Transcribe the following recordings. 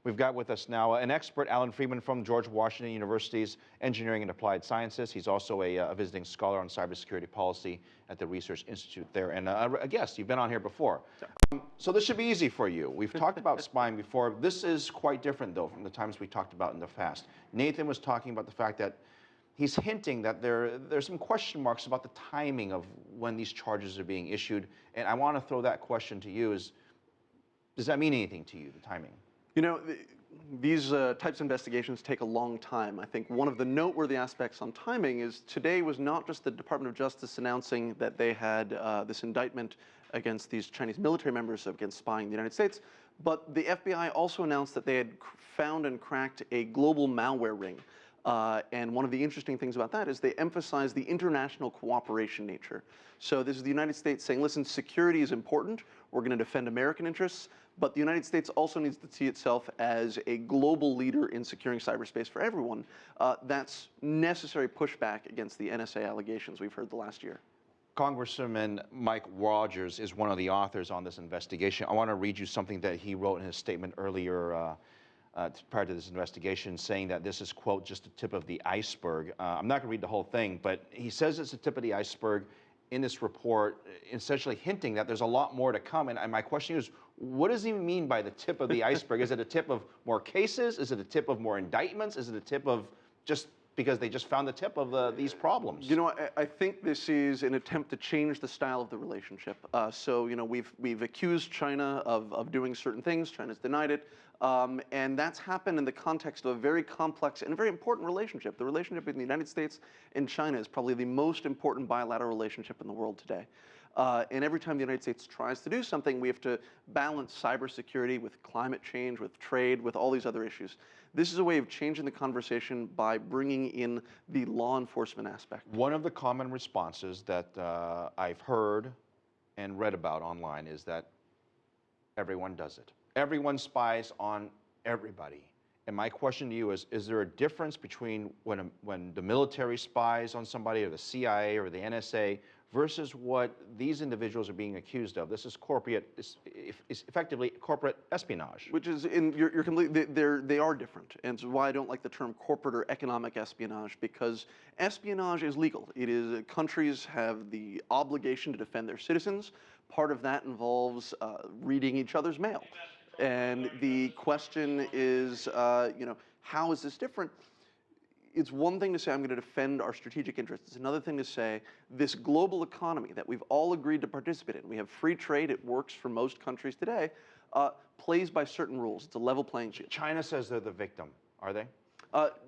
We've got with us now an expert, Allan Friedman from George Washington University's Engineering and Applied Sciences. He's also a visiting scholar on cybersecurity policy at the Research Institute there, and a guest. You've been on here before. So this should be easy for you. We've talked about spying before. This is quite different, though, from the times we talked about in the past. Nathan was talking about the fact that he's hinting that there's some question marks about the timing of when these charges are being issued, and I want to throw that question to you. Does that mean anything to you, the timing? You know, these types of investigations take a long time. I think one of the noteworthy aspects on timing is today was not just the Department of Justice announcing that they had this indictment against these Chinese military members against spying in the United States, but the FBI also announced that they had found and cracked a global malware ring. And one of the interesting things about that is they emphasize the international cooperation nature. So this is the United States saying, listen, security is important. We're going to defend American interests, but the United States also needs to see itself as a global leader in securing cyberspace for everyone. That's necessary pushback against the NSA allegations we've heard the last year. Congressman Mike Rogers is one of the authors on this investigation. I want to read you something that he wrote in his statement earlier prior to this investigation, saying that this is, quote, just the tip of the iceberg. I'm not going to read the whole thing, but he says it's the tip of the iceberg in this report, essentially hinting that there's a lot more to come. And my question is, what does he mean by the tip of the iceberg? Is it a tip of more cases? Is it a tip of more indictments? Is it a tip of just because they just found the tip of these problems? You know, I think this is an attempt to change the style of the relationship. So, you know, we've accused China of doing certain things. China's denied it. And that's happened in the context of a very complex and a very important relationship. The relationship between the United States and China is probably the most important bilateral relationship in the world today. And every time the United States tries to do something, we have to balance cybersecurity with climate change, with trade, with all these other issues. This is a way of changing the conversation by bringing in the law enforcement aspect. One of the common responses that I've heard and read about online is that everyone does it. Everyone spies on everybody. And my question to you is there a difference between when the military spies on somebody, or the CIA or the NSA, versus what these individuals are being accused of? This is effectively corporate espionage. Which is, you're completely, they are different. And it's why I don't like the term corporate or economic espionage, because espionage is legal. It is, countries have the obligation to defend their citizens. Part of that involves reading each other's mail. And the question is, you know, how is this different? It's one thing to say, I'm going to defend our strategic interests. It's another thing to say, this global economy that we've all agreed to participate in, we have free trade, it works for most countries today, plays by certain rules. It's a level playing field. China says they're the victim, are they?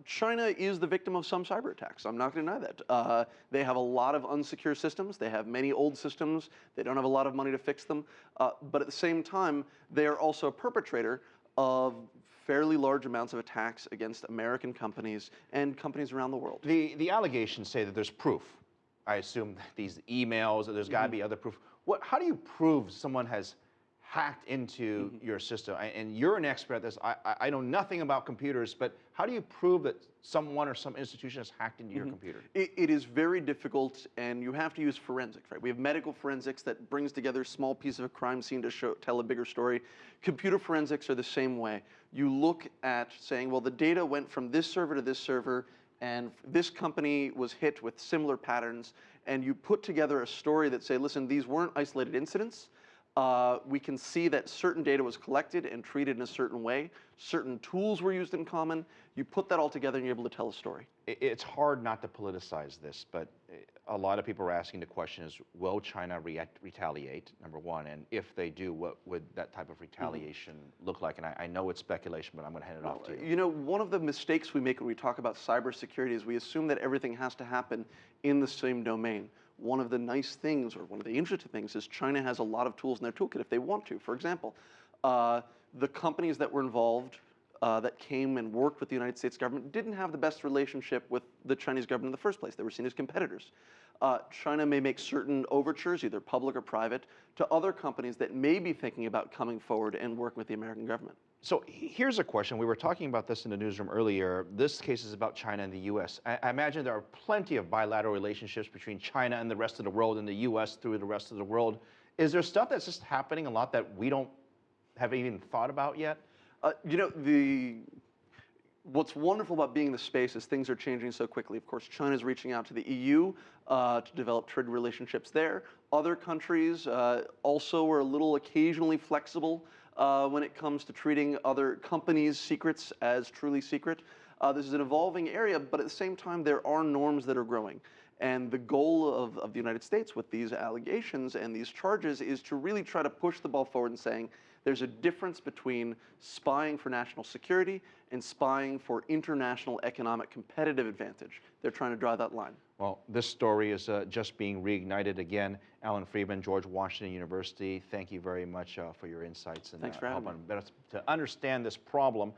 China is the victim of some cyber attacks. I'm not going to deny that. They have a lot of unsecure systems. They have many old systems. They don't have a lot of money to fix them. But at the same time, they are also a perpetrator of fairly large amounts of attacks against American companies and companies around the world. The allegations say that there's proof. I assume that these emails, that there's got to be other proof. How do you prove someone has hacked into your system? And you're an expert at this. I know nothing about computers, but how do you prove that someone or some institution has hacked into your computer? It is very difficult, and you have to use forensics, right? We have medical forensics that brings together a small piece of a crime scene to tell a bigger story. Computer forensics are the same way. You look at saying, well, the data went from this server to this server, and this company was hit with similar patterns, and you put together a story that say, listen, these weren't isolated incidents. We can see that certain data was collected and treated in a certain way. Certain tools were used in common. You put that all together and you're able to tell a story. It's hard not to politicize this, but a lot of people are asking the question is, will China retaliate, number one? And if they do, what would that type of retaliation look like? And I know it's speculation, but I'm going to hand it off to you. You know, one of the mistakes we make when we talk about cybersecurity is we assume that everything has to happen in the same domain. One of the nice things, or one of the interesting things, is China has a lot of tools in their toolkit if they want to. For example, the companies that were involved that came and worked with the United States government didn't have the best relationship with the Chinese government in the first place. They were seen as competitors. China may make certain overtures, either public or private, to other companies that may be thinking about coming forward and working with the American government. So here's a question. We were talking about this in the newsroom earlier. This case is about China and the U.S. I imagine there are plenty of bilateral relationships between China and the rest of the world, and the U.S. through the rest of the world. Is there stuff that's just happening a lot that we don't have even thought about yet? What's wonderful about being in the space is things are changing so quickly. Of course, China's reaching out to the EU to develop trade relationships there. Other countries also are a little occasionally flexible when it comes to treating other companies' secrets as truly secret. This is an evolving area, but at the same time, there are norms that are growing. And the goal of the United States with these allegations and these charges is to really try to push the ball forward and saying, there's a difference between spying for national security and spying for international economic competitive advantage. They're trying to draw that line. Well, this story is just being reignited again. Allan Friedman, George Washington University, thank you very much for your insights and Thanks for having me. better to understand this problem.